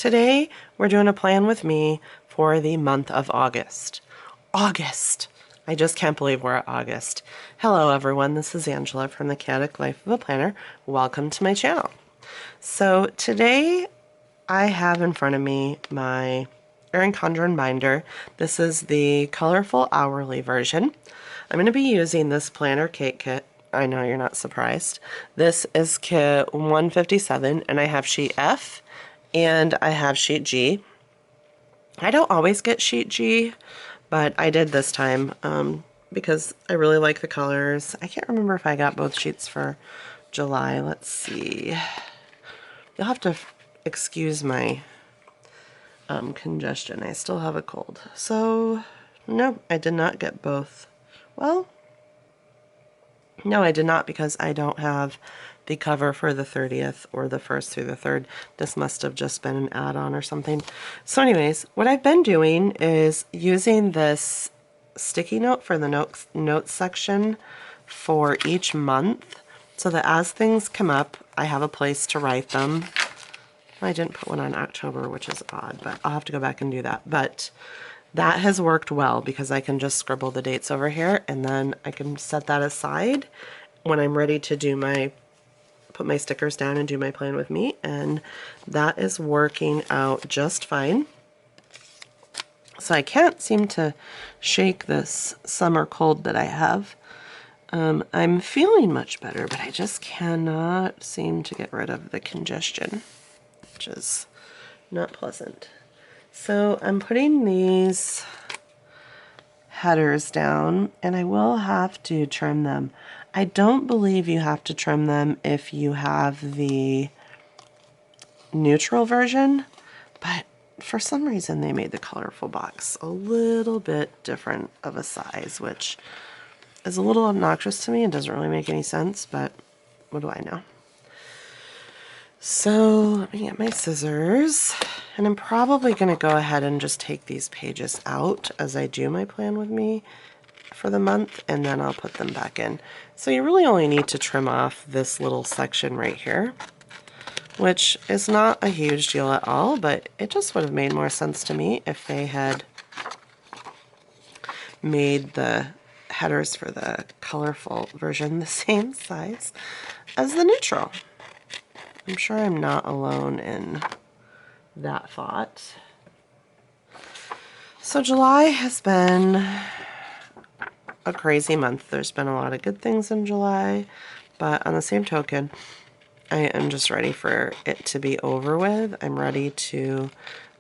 Today we're doing a plan with me for the month of August. August! I just can't believe we're at August. Hello everyone, this is Angela from The Chaotic Life of a Planner. Welcome to my channel. So today I have in front of me my Erin Condren binder. This is the colorful hourly version. I'm going to be using this planner cake kit. I know you're not surprised. This is kit 157 and I have sheet F and I have sheet G. I don't always get sheet G, but I did this time because I really like the colors. I can't remember if I got both sheets for July. Let's see. You'll have to excuse my congestion. I still have a cold. So, no, I did not get both. Well, no, I did not because I don't have the cover for the 30th or the 1st through the 3rd. This must have just been an add-on or something. So anyways, what I've been doing is using this sticky note for the notes section for each month so that as things come up, I have a place to write them. I didn't put one on October, which is odd, but I'll have to go back and do that. But that has worked well because I can just scribble the dates over here and then I can set that aside when I'm ready to do put my stickers down and do my plan with me, and that is working out just fine. So I can't seem to shake this summer cold that I have. I'm feeling much better, but I just cannot seem to get rid of the congestion, which is not pleasant. So I'm putting these headers down and I will have to trim them. I don't believe you have to trim them if you have the neutral version, but for some reason they made the colorful box a little bit different of a size, which is a little obnoxious to me and doesn't really make any sense, but what do I know? So let me get my scissors, and I'm probably going to go ahead and just take these pages out as I do my plan with me for the month, and then I'll put them back in. So you really only need to trim off this little section right here, which is not a huge deal at all, but it just would have made more sense to me if they had made the headers for the colorful version the same size as the neutral. I'm sure I'm not alone in that thought. So July has been a crazy month. There's been a lot of good things in July, but on the same token, I am just ready for it to be over with. I'm ready to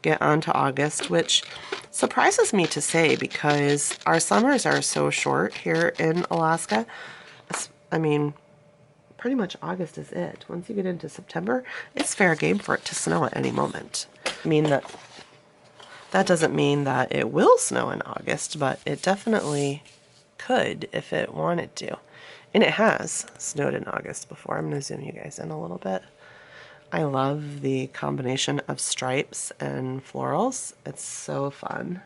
get on to August, which surprises me to say because our summers are so short here in Alaska. I mean, pretty much August is it. Once you get into September, it's fair game for it to snow at any moment. I mean, that doesn't mean that it will snow in August, but it definitely could if it wanted to. And it has snowed in August before. I'm going to zoom you guys in a little bit. I love the combination of stripes and florals. It's so fun.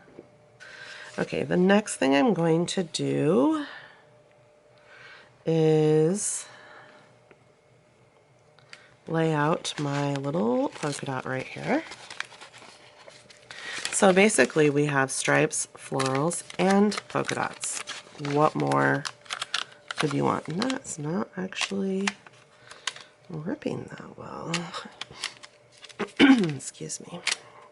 Okay, the next thing I'm going to do is lay out my little polka dot right here. So basically we have stripes, florals, and polka dots. What more could you want? And that's not actually ripping that well. Excuse me.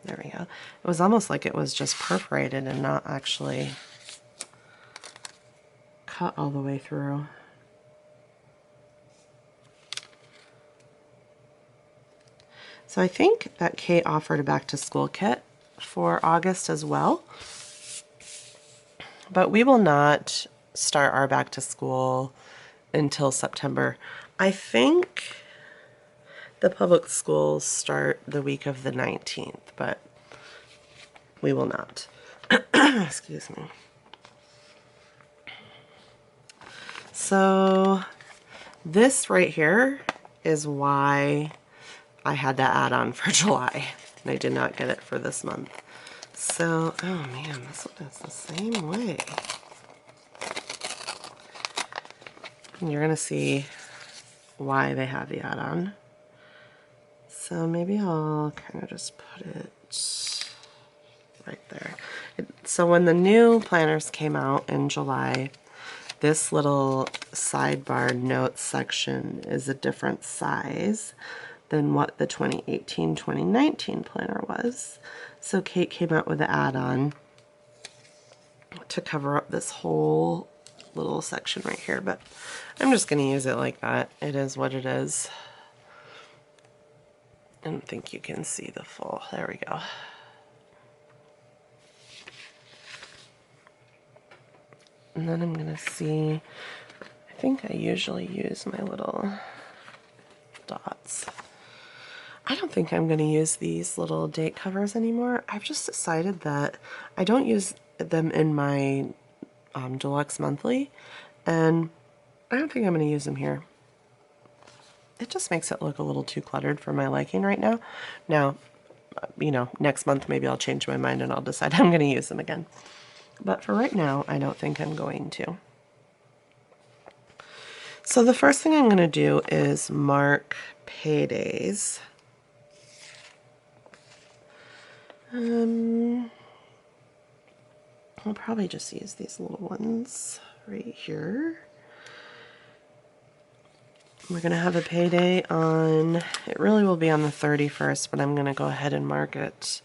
There we go. It was almost like it was just perforated and not actually cut all the way through. So I think that Kate offered a back to school kit for August as well, but we will not start our back to school until September. I think the public schools start the week of the 19th, but we will not. Excuse me. So this right here is why I had that add-on for July, and I did not get it for this month. So, oh man, this one is the same way. And you're going to see why they have the add-on. So maybe I'll kind of just put it right there. So when the new planners came out in July, this little sidebar notes section is a different size than what the 2018-2019 planner was. So Kate came out with an add-on to cover up this whole little section right here, but I'm just going to use it like that. It is what it is. I don't think you can see the full. There we go. And then I'm going to see, I think I usually use my little dots. I don't think I'm going to use these little date covers anymore. I've just decided that I don't use them in my deluxe monthly, and I don't think I'm going to use them here. It just makes it look a little too cluttered for my liking right now. Now, you know, next month maybe I'll change my mind and I'll decide I'm going to use them again. But for right now, I don't think I'm going to. So the first thing I'm going to do is mark paydays. I'll probably just use these little ones right here. We're going to have a payday on, it really will be on the 31st, but I'm going to go ahead and mark it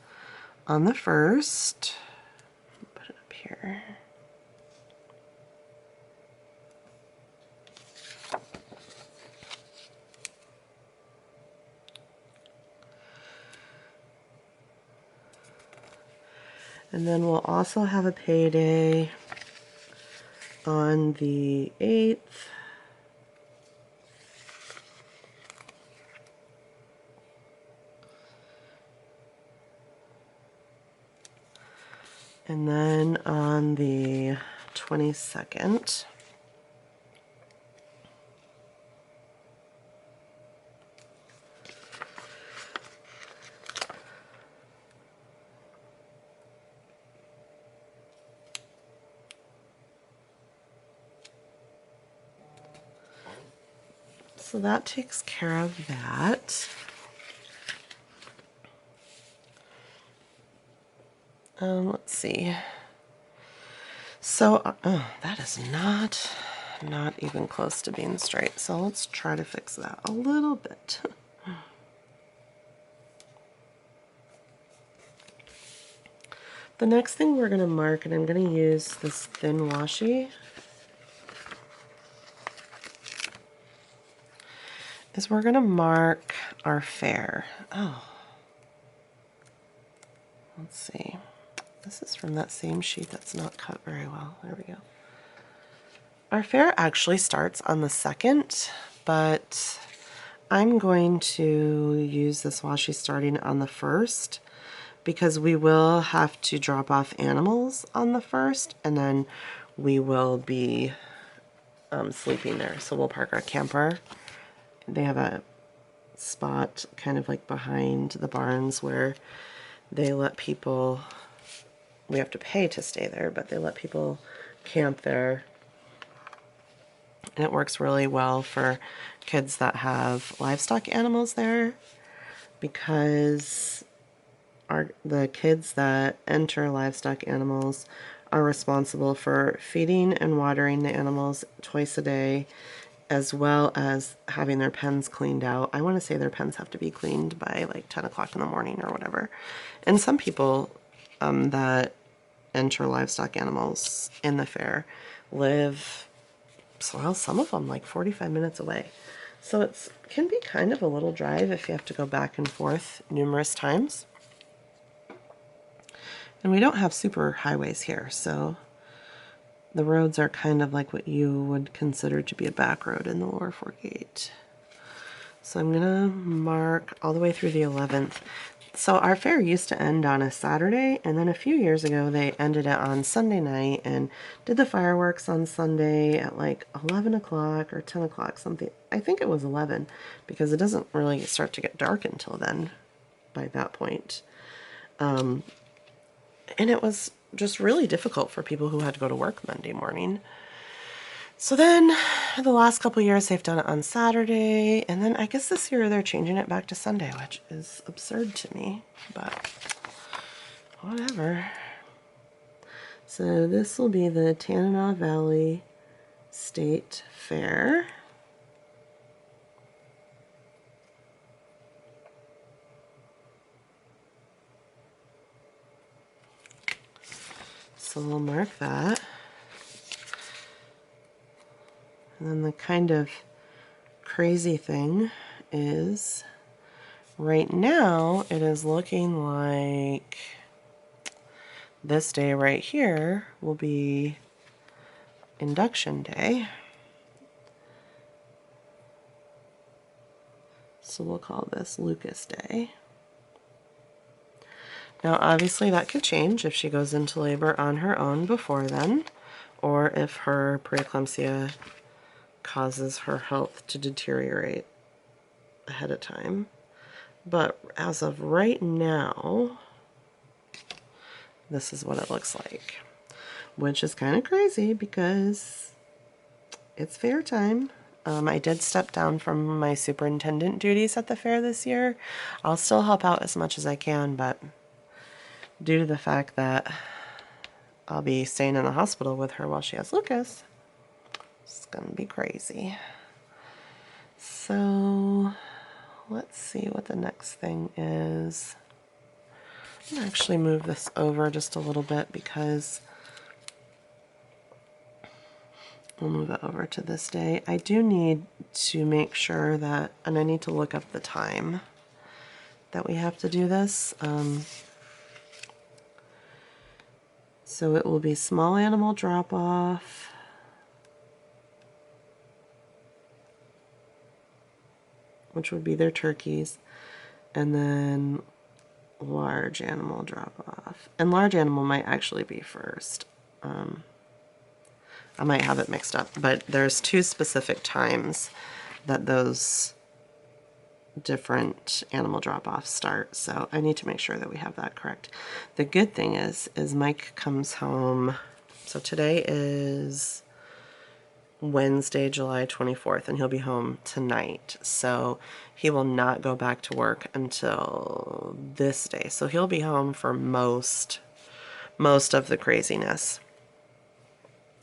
on the 1st. Put it up here. And then we'll also have a payday on the 8th. And then on the 22nd. So that takes care of that. Let's see. So, oh, that is not even close to being straight. So let's try to fix that a little bit. The next thing we're going to mark, and I'm going to use this thin washi, is we're going to mark our fair. Oh, let's see. This is from that same sheet that's not cut very well. There we go. Our fair actually starts on the 2nd, but I'm going to use this washi starting on the 1st because we will have to drop off animals on the 1st, and then we will be sleeping there. So we'll park our camper. They have a spot kind of like behind the barns where they let people, we have to pay to stay there, but they let people camp there. And it works really well for kids that have livestock animals there, because the kids that enter livestock animals are responsible for feeding and watering the animals twice a day, as well as having their pens cleaned out. I want to say their pens have to be cleaned by like 10 o'clock in the morning or whatever. And some people that enter livestock animals in the fair live, well, some of them like 45 minutes away. So it can be kind of a little drive if you have to go back and forth numerous times. And we don't have super highways here, so the roads are kind of like what you would consider to be a back road in the lower 48. So I'm gonna mark all the way through the 11th. So our fair used to end on a Saturday, and then a few years ago they ended it on Sunday night and did the fireworks on Sunday at like 11 o'clock or 10 o'clock, something. I think it was 11, because it doesn't really start to get dark until then, by that point. And it was just really difficult for people who had to go to work Monday morning. So then the last couple years they've done it on Saturday, and then I guess this year they're changing it back to Sunday, which is absurd to me, but whatever. So this will be the Tanana Valley State Fair. So we'll mark that. And then the kind of crazy thing is right now it is looking like this day right here will be induction day. So we'll call this Lucas Day. Now obviously that could change if she goes into labor on her own before then, or if her preeclampsia causes her health to deteriorate ahead of time. But as of right now, this is what it looks like, which is kind of crazy because it's fair time. I did step down from my superintendent duties at the fair this year. I'll still help out as much as I can, but due to the fact that I'll be staying in the hospital with her while she has Lucas, it's gonna be crazy. So let's see what the next thing is. I'm gonna actually move this over just a little bit because we'll move it over to this day. I do need to make sure that, and I need to look up the time that we have to do this. So it will be small animal drop-off, which would be their turkeys, and then large animal drop-off. And large animal might actually be first. I might have it mixed up, but there's two specific times that those different animal drop-offs start, so I need to make sure that we have that correct. The good thing is Mike comes home, so today is Wednesday, July 24th, and he'll be home tonight, so he will not go back to work until this day, so he'll be home for most of the craziness.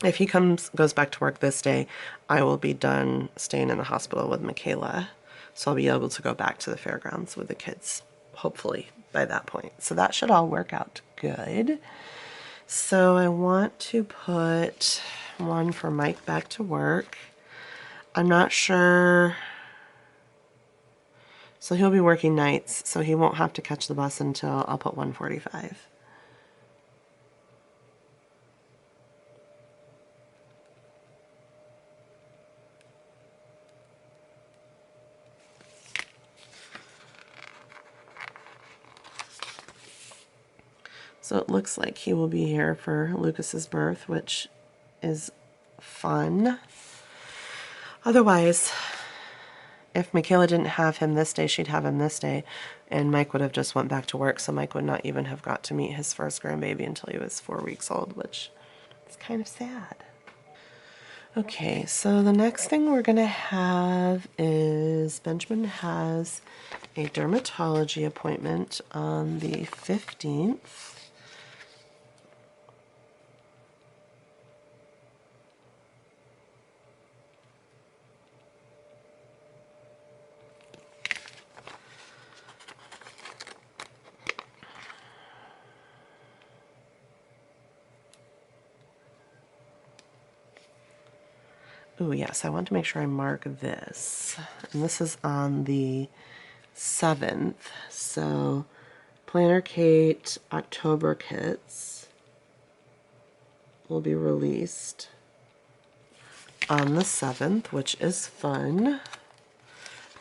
If he goes back to work this day, I will be done staying in the hospital with Michaela. So I'll be able to go back to the fairgrounds with the kids, hopefully, by that point. So that should all work out good. So I want to put one for Mike back to work. I'm not sure. So he'll be working nights, so he won't have to catch the bus until I'll put 1:45. So it looks like he will be here for Lucas's birth, which is fun. Otherwise, if Michaela didn't have him this day, she'd have him this day, and Mike would have just went back to work, so Mike would not even have got to meet his first grandbaby until he was 4 weeks old, which is kind of sad. Okay, so the next thing we're gonna have is Benjamin has a dermatology appointment on the 15th. Oh yes, I want to make sure I mark this. And this is on the 7th. So Planner Cait October kits will be released on the 7th, which is fun.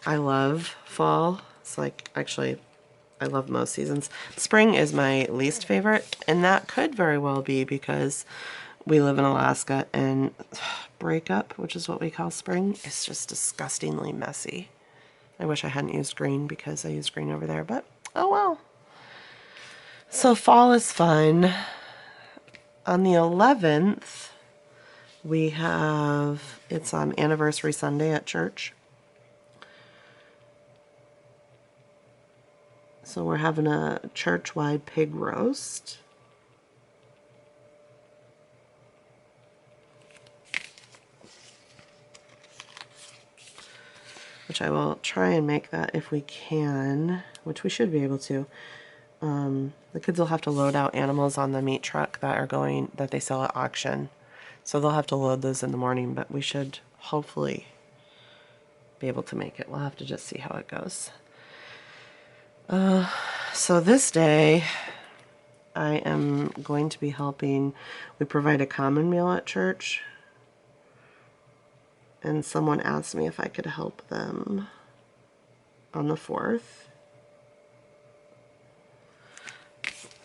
I love fall. It's like, actually, I love most seasons. Spring is my least favorite, and that could very well be because we live in Alaska and breakup, which is what we call spring, is just disgustingly messy. I wish I hadn't used green because I used green over there, but oh well. So fall is fun. On the 11th, We have, it's anniversary Sunday at church. So we're having a church-wide pig roast. Which I will try and make that if we can, which we should be able to. The kids will have to load out animals on the meat truck that they sell at auction. So they'll have to load those in the morning, but we should hopefully be able to make it. We'll have to just see how it goes. So this day, I am going to be helping. We provide a common meal at church. And someone asked me if I could help them on the 4th.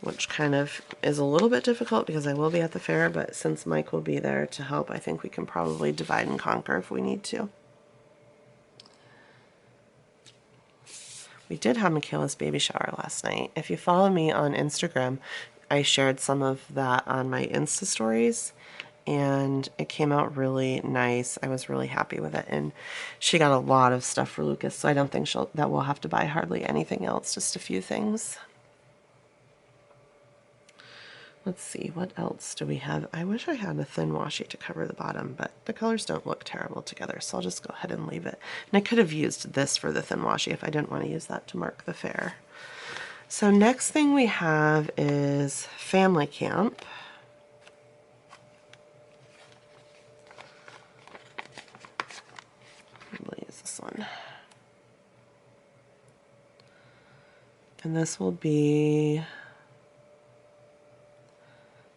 Which kind of is a little bit difficult because I will be at the fair, but since Mike will be there to help, I think we can probably divide and conquer if we need to. We did have Michaela's baby shower last night. If you follow me on Instagram, I shared some of that on my Insta stories, and it came out really nice. I was really happy with it, and she got a lot of stuff for Lucas, so I don't think that we'll have to buy hardly anything else, just a few things. Let's see, what else do we have? I wish I had a thin washi to cover the bottom, but the colors don't look terrible together, so I'll just go ahead and leave it. And I could have used this for the thin washi if I didn't want to use that to mark the fair. So next thing we have is family camp. We'll use this one. And this will be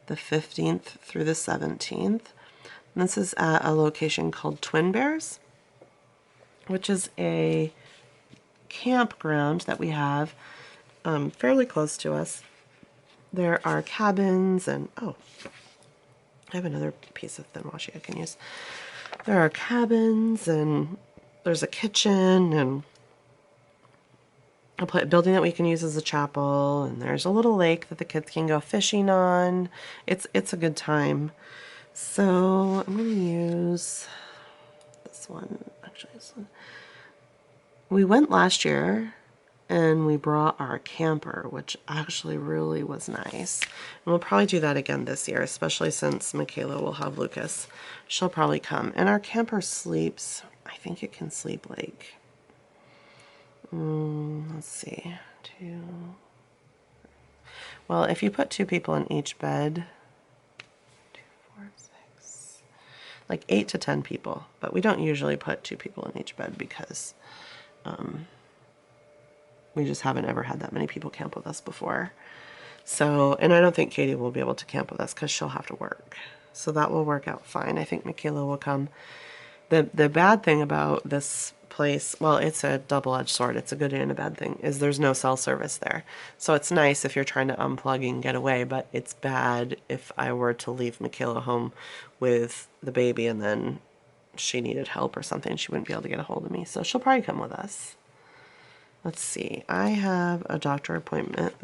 the 15th through the 17th. And this is at a location called Twin Bears, which is a campground that we have fairly close to us. There are cabins and, oh, I have another piece of thin washi I can use. There are cabins and there's a kitchen and a building that we can use as a chapel, and there's a little lake that the kids can go fishing on. It's a good time. So I'm going to use this one. Actually, this one. We went last year and we brought our camper, which actually really was nice. And we'll probably do that again this year, especially since Michaela will have Lucas. She'll probably come. And our camper sleeps, I think it can sleep like, let's see, well, if you put 2 people in each bed, 2, 4, 6, like 8 to 10 people, but we don't usually put 2 people in each bed because we just haven't ever had that many people camp with us before. So, and I don't think Katie will be able to camp with us because she'll have to work. So that will work out fine. I think Michaela will come. The bad thing about this place, well, it's a double-edged sword. It's a good and a bad thing, is there's no cell service there. So it's nice if you're trying to unplug and get away, but it's bad if I were to leave Michaela home with the baby and then she needed help or something. She wouldn't be able to get a hold of me. So she'll probably come with us. Let's see. I have a doctor appointment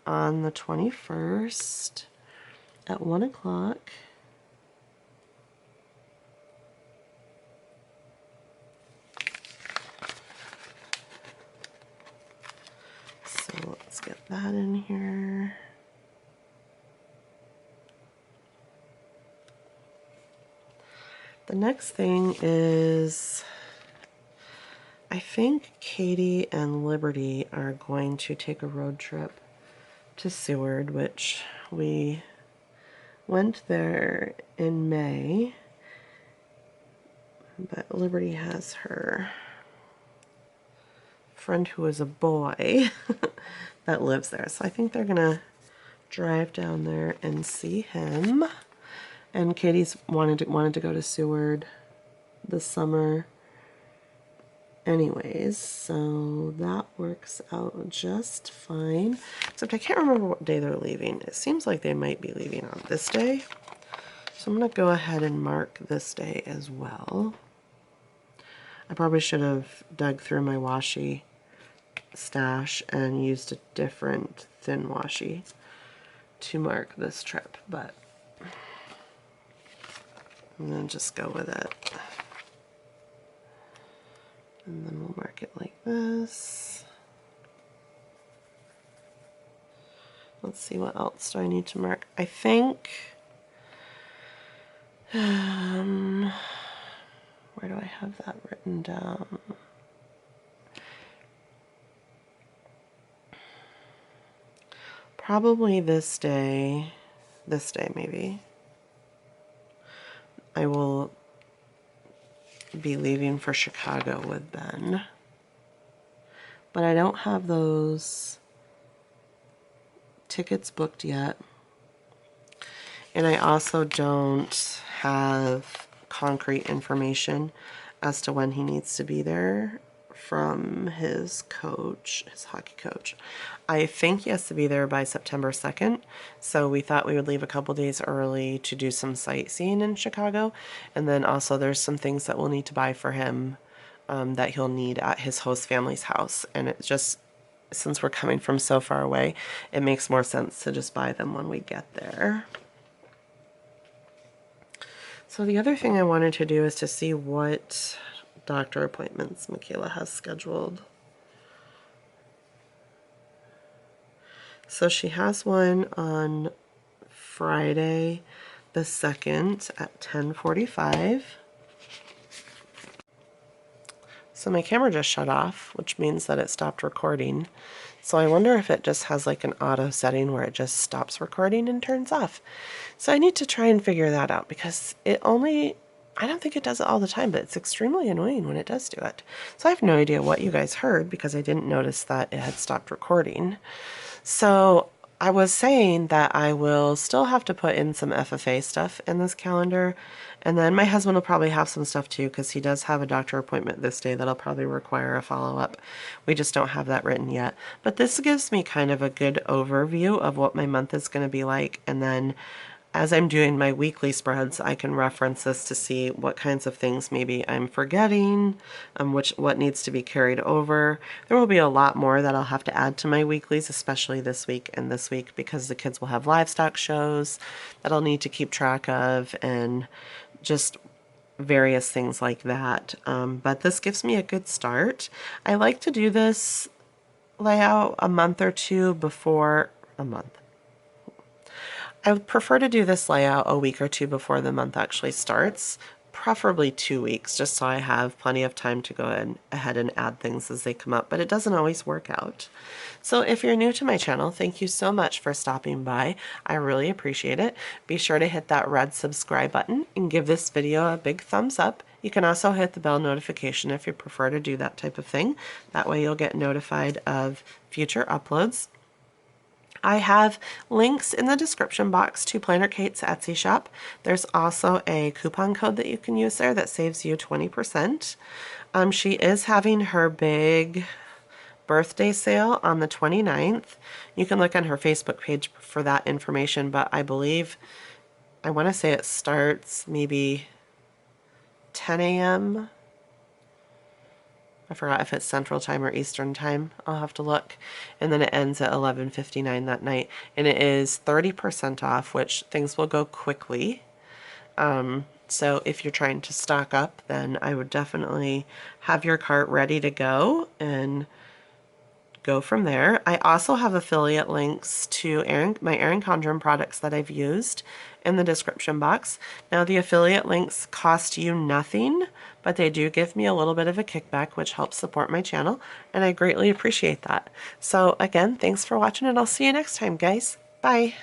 on the 21st at 1 o'clock. So let's get that in here. The next thing is, I think Katie and Liberty are going to take a road trip to Seward, which we went there in May, but Liberty has her friend who is a boy that lives there. So I think they're gonna drive down there and see him. And Katie's wanted to go to Seward this summer anyways, so that works out just fine. Except I can't remember what day they're leaving. It seems like they might be leaving on this day. So I'm gonna go ahead and mark this day as well. I probably should have dug through my washi stash and used a different thin washi to mark this trip, but And then just go with it. And then we'll mark it like this. Let's see, what else do I need to mark? I think, where do I have that written down? Probably this day maybe, I will be leaving for Chicago with Ben. But I don't have those tickets booked yet. And I also don't have concrete information as to when he needs to be there from his coach, his hockey coach. I think he has to be there by September 2nd, so we thought we would leave a couple days early to do some sightseeing in Chicago, and then also there's some things that we'll need to buy for him that he'll need at his host family's house, and it just, since we're coming from so far away, it makes more sense to just buy them when we get there. So the other thing I wanted to do is to see what doctor appointments Michaela has scheduled. So she has one on Friday the 2nd at 10:45. So my camera just shut off, which means that it stopped recording. So I wonder if it just has like an auto setting where it just stops recording and turns off. So I need to try and figure that out, because it only, I don't think it does it all the time, but it's extremely annoying when it does do it. So I have no idea what you guys heard because I didn't notice that it had stopped recording. So I was saying that I will still have to put in some FFA stuff in this calendar, and then my husband will probably have some stuff too, because he does have a doctor appointment this day that'll probably require a follow-up. We just don't have that written yet. But this gives me kind of a good overview of what my month is going to be like, and then as I'm doing my weekly spreads, I can reference this to see what kinds of things maybe I'm forgetting, what needs to be carried over. There will be a lot more that I'll have to add to my weeklies, especially this week and this week, because the kids will have livestock shows that I'll need to keep track of, and just various things like that. But this gives me a good start. I like to do this layout a month or two before a month. I would prefer to do this layout a week or two before the month actually starts, preferably 2 weeks, just so I have plenty of time to go ahead and add things as they come up, but it doesn't always work out. So if you're new to my channel, thank you so much for stopping by. I really appreciate it. Be sure to hit that red subscribe button and give this video a big thumbs up. You can also hit the bell notification if you prefer to do that type of thing. That way you'll get notified of future uploads. I have links in the description box to Planner Cait's Etsy shop. There's also a coupon code that you can use there that saves you 20%. She is having her big birthday sale on the 29th. You can look on her Facebook page for that information, but I believe, I want to say it starts maybe 10 a.m. I forgot if it's Central Time or Eastern Time. I'll have to look. And then it ends at 11:59 that night. And it is 30% off, which things will go quickly. So if you're trying to stock up, then I would definitely have your cart ready to go and go from there. I also have affiliate links to my Erin Condren products that I've used in the description box. Now the affiliate links cost you nothing, but they do give me a little bit of a kickback, which helps support my channel, and I greatly appreciate that. So again, thanks for watching, and I'll see you next time, guys. Bye.